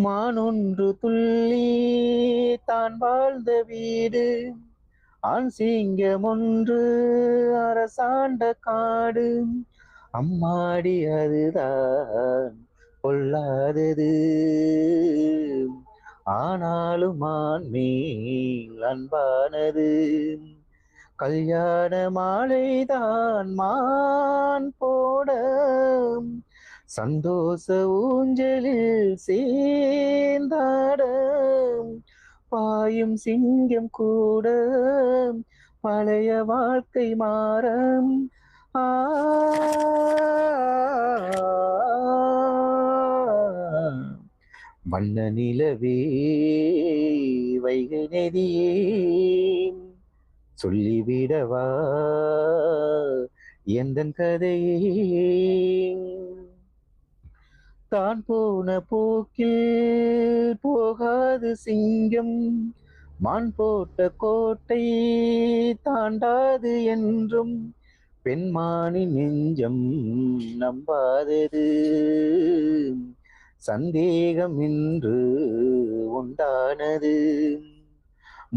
மானொன்று துள்ளி தான் வாழ்ந்த வீடு, ஆண் சிங்கம் ஒன்று அரசாண்ட காடு. அம்மாடி அதுதான் பொல்லாதது, ஆனாலும் ஆண்மேல் அன்பானது. கல்யாண மாலைதான் மான் போட, சந்தோஷ ஊஞ்சலில் சேர்ந்தாட, பாயும் சிங்கம் கூட பழைய வாழ்க்கை மாற. ஆ வண்ண நிலவே, வைகை நதியே, சொல்லிவிடவா எந்தன் கதையே. தான் போன போக்கில் போகாது சிங்கம், மான் போட்ட கோட்டை தாண்டாது என்றும். பெண்மானின் நெஞ்சம் நம்பாதது, சந்தேகம் இன்று உண்டானது.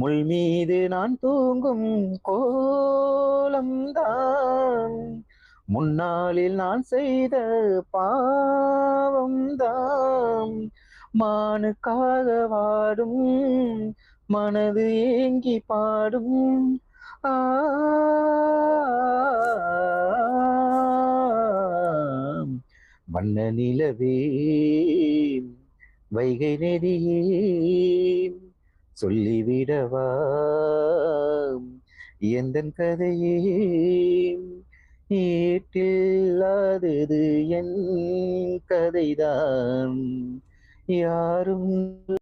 முள் மீது நான் தூங்கும் கோலம்தான், முன்னாளில் நான் செய்த பாவம்தான். மானுக்காக வாடும் மனது ஏங்கி பாடும். ஆ வண்ண நிலவே, வைகை நதியே, சொல்லிவிடவா எந்தன் கதையே. ஏட்டில்லாதது என் கதைதான், யாரும்